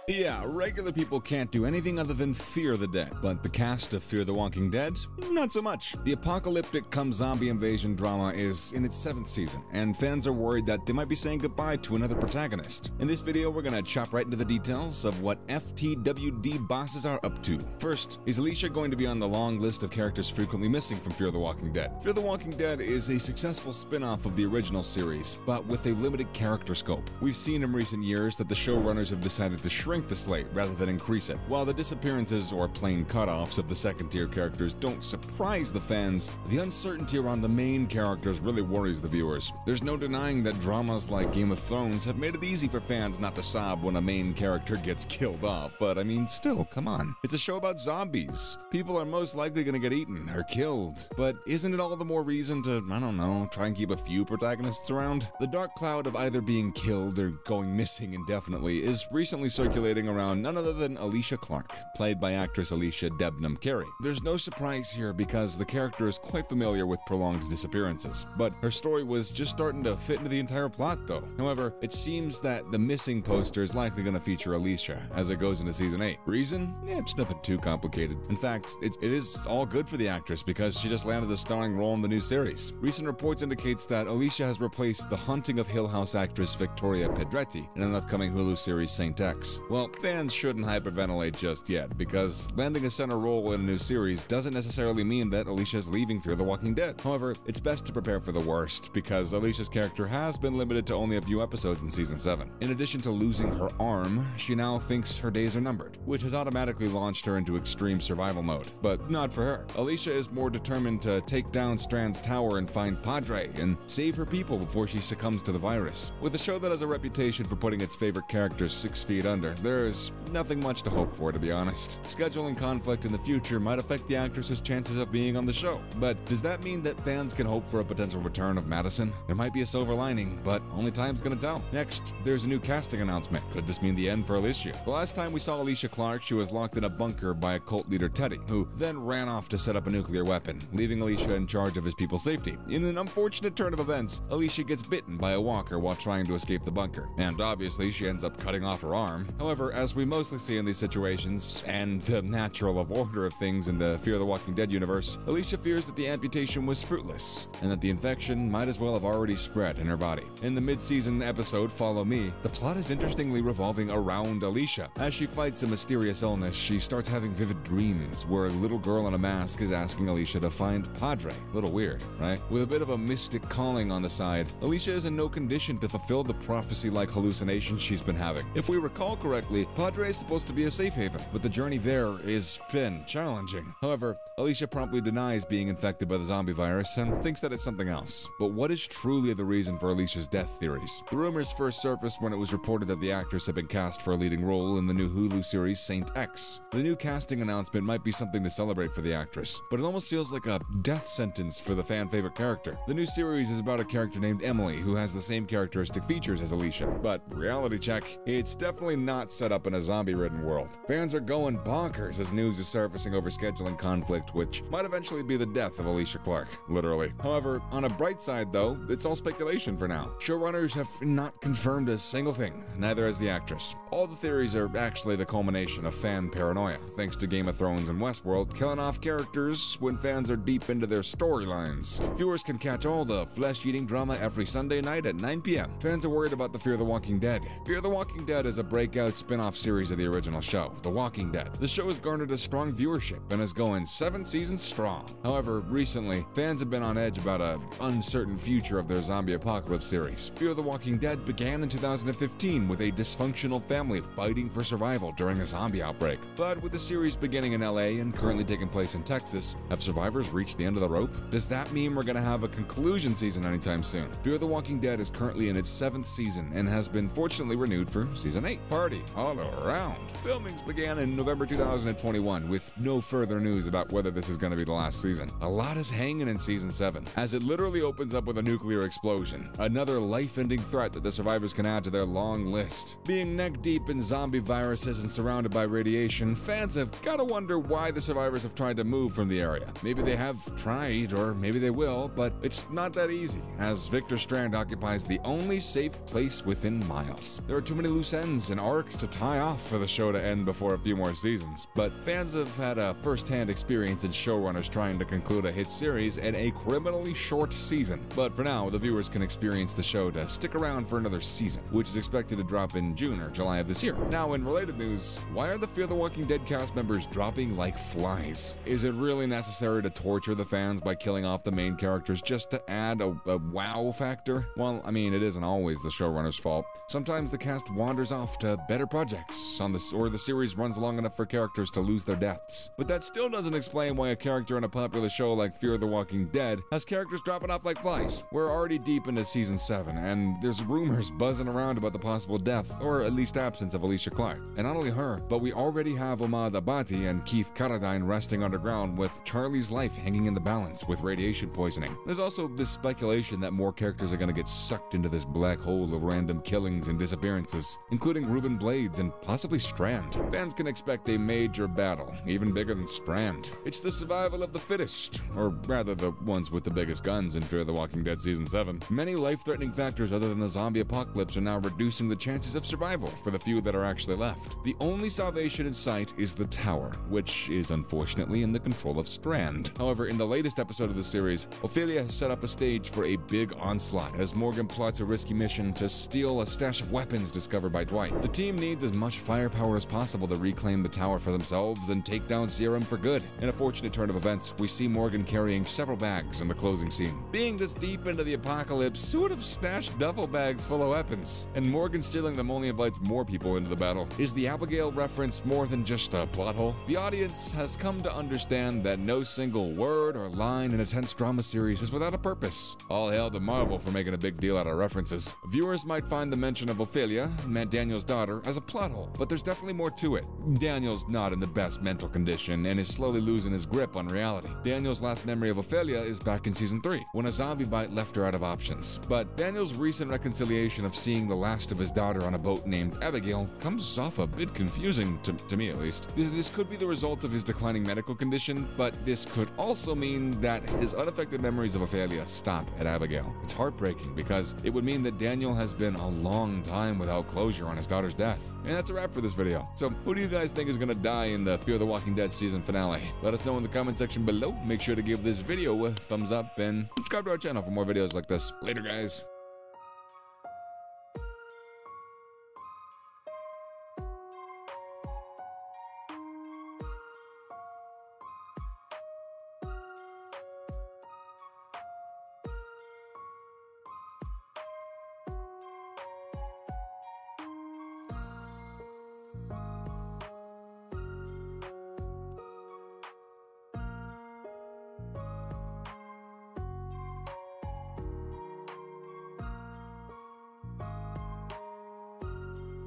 Yeah, regular people can't do anything other than fear the dead, but the cast of Fear the Walking Dead, not so much. The apocalyptic come zombie invasion drama is in its 7th season, and fans are worried that they might be saying goodbye to another protagonist. In this video, we're gonna chop right into the details of what FTWD bosses are up to. First, is Alicia going to be on the long list of characters frequently missing from Fear the Walking Dead? Fear the Walking Dead is a successful spin-off of the original series, but with a limited character scope. We've seen in recent years that the showrunners have decided to shrink the slate rather than increase it. While the disappearances or plain cutoffs of the second-tier characters don't surprise the fans, the uncertainty around the main characters really worries the viewers. There's no denying that dramas like Game of Thrones have made it easy for fans not to sob when a main character gets killed off, but I mean, still, come on. It's a show about zombies. People are most likely gonna get eaten or killed, but isn't it all the more reason to, I don't know, try and keep a few protagonists around? The dark cloud of either being killed or going missing indefinitely is recently circulating around none other than Alicia Clark, played by actress Alicia Debnam-Carey. There's no surprise here because the character is quite familiar with prolonged disappearances, but her story was just starting to fit into the entire plot though. However, it seems that the missing poster is likely going to feature Alicia as it goes into season 8. Reason? Yeah, it's nothing too complicated. In fact, it is all good for the actress because she just landed a starring role in the new series. Recent reports indicates that Alicia has replaced the Haunting of Hill House actress Victoria Pedretti in an upcoming Hulu series Saint X. Well, fans shouldn't hyperventilate just yet, because landing a center role in a new series doesn't necessarily mean that Alicia is leaving Fear the Walking Dead. However, it's best to prepare for the worst, because Alicia's character has been limited to only a few episodes in season 7. In addition to losing her arm, she now thinks her days are numbered, which has automatically launched her into extreme survival mode. But not for her. Alicia is more determined to take down Strand's tower and find Padre and save her people before she succumbs to the virus. With a show that has a reputation for putting its favorite characters 6 feet under, there's nothing much to hope for, to be honest. Scheduling conflict in the future might affect the actress's chances of being on the show, but does that mean that fans can hope for a potential return of Madison? There might be a silver lining, but only time's gonna tell. Next, there's a new casting announcement. Could this mean the end for Alicia? The last time we saw Alicia Clark, she was locked in a bunker by a cult leader Teddy, who then ran off to set up a nuclear weapon, leaving Alicia in charge of his people's safety. In an unfortunate turn of events, Alicia gets bitten by a walker while trying to escape the bunker, and obviously she ends up cutting off her arm. However, as we mostly see in these situations, and the natural of order of things in the Fear the Walking Dead universe, Alicia fears that the amputation was fruitless, and that the infection might as well have already spread in her body. In the mid-season episode Follow Me, the plot is interestingly revolving around Alicia. As she fights a mysterious illness, she starts having vivid dreams where a little girl in a mask is asking Alicia to find Padre. Little weird, right? With a bit of a mystic calling on the side, Alicia is in no condition to fulfill the prophecy-like hallucinations she's been having. If we recall correctly, Padre is supposed to be a safe haven, but the journey there is been challenging. However, Alicia promptly denies being infected by the zombie virus and thinks that it's something else. But what is truly the reason for Alicia's death theories? The rumors first surfaced when it was reported that the actress had been cast for a leading role in the new Hulu series Saint X. The new casting announcement might be something to celebrate for the actress, but it almost feels like a death sentence for the fan-favorite character. The new series is about a character named Emily who has the same characteristic features as Alicia, but reality check, it's definitely not set up in a zombie-ridden world. Fans are going bonkers as news is surfacing over scheduling conflict, which might eventually be the death of Alicia Clark, literally. However, on a bright side though, it's all speculation for now. Showrunners have not confirmed a single thing, neither has the actress. All the theories are actually the culmination of fan paranoia, thanks to Game of Thrones and Westworld killing off characters when fans are deep into their storylines. Viewers can catch all the flesh-eating drama every Sunday night at 9 p.m. Fans are worried about the Fear the Walking Dead. Fear the Walking Dead is a breakout spin-off series of the original show, The Walking Dead. The show has garnered a strong viewership and is going 7 seasons strong. However, recently, fans have been on edge about an uncertain future of their zombie apocalypse series. Fear the Walking Dead began in 2015 with a dysfunctional family fighting for survival during a zombie outbreak. But with the series beginning in LA and currently taking place in Texas, have survivors reached the end of the rope? Does that mean we're gonna have a conclusion season anytime soon? Fear the Walking Dead is currently in its 7th season and has been fortunately renewed for season 8. Party all around. Filmings began in November 2021 with no further news about whether this is going to be the last season. A lot is hanging in season 7, as it literally opens up with a nuclear explosion, another life-ending threat that the survivors can add to their long list. Being neck-deep in zombie viruses and surrounded by radiation, fans have gotta wonder why the survivors have tried to move from the area. Maybe they have tried, or maybe they will, but it's not that easy, as Victor Strand occupies the only safe place within miles. There are too many loose ends and arc weeks to tie off for the show to end before a few more seasons, but fans have had a first-hand experience in showrunners trying to conclude a hit series in a criminally short season. But for now, the viewers can experience the show to stick around for another season, which is expected to drop in June or July of this year. Now, in related news, why are the Fear the Walking Dead cast members dropping like flies? Is it really necessary to torture the fans by killing off the main characters just to add a wow factor? Well, I mean, it isn't always the showrunner's fault. Sometimes the cast wanders off to better projects or the series runs long enough for characters to lose their depths. But that still doesn't explain why a character in a popular show like Fear the Walking Dead has characters dropping off like flies. We're already deep into season 7, and there's rumors buzzing around about the possible death, or at least absence, of Alicia Clark. And not only her, but we already have Ahmad Abati and Keith Carradine resting underground, with Charlie's life hanging in the balance with radiation poisoning. There's also this speculation that more characters are going to get sucked into this black hole of random killings and disappearances, including Ruben Blades and possibly Strand. Fans can expect a major battle, even bigger than Strand. It's the survival of the fittest, or rather the ones with the biggest guns in Fear the Walking Dead Season 7. Many life-threatening factors other than the zombie apocalypse are now reducing the chances of survival for the few that are actually left. The only salvation in sight is the tower, which is unfortunately in the control of Strand. However, in the latest episode of the series, Ophelia has set up a stage for a big onslaught as Morgan plots a risky mission to steal a stash of weapons discovered by Dwight. The team needs as much firepower as possible to reclaim the tower for themselves and take down Serum for good. In a fortunate turn of events, we see Morgan carrying several bags in the closing scene. Being this deep into the apocalypse, who would have stashed duffel bags full of weapons? And Morgan stealing them only invites more people into the battle. Is the Abigail reference more than just a plot hole? The audience has come to understand that no single word or line in a tense drama series is without a purpose. All hail to Marvel for making a big deal out of references. Viewers might find the mention of Ophelia, Matt Daniels' daughter, as a plot hole, but there's definitely more to it. Daniel's not in the best mental condition and is slowly losing his grip on reality. Daniel's last memory of Ophelia is back in season 3, when a zombie bite left her out of options. But Daniel's recent reconciliation of seeing the last of his daughter on a boat named Abigail comes off a bit confusing, to me at least. This could be the result of his declining medical condition, but this could also mean that his unaffected memories of Ophelia stop at Abigail. It's heartbreaking because it would mean that Daniel has been a long time without closure on his daughter's death. And that's a wrap for this video. So who do you guys think is going to die in the Fear the Walking Dead season finale? Let us know in the comment section below. Make sure to give this video a thumbs up and subscribe to our channel for more videos like this. Later, guys.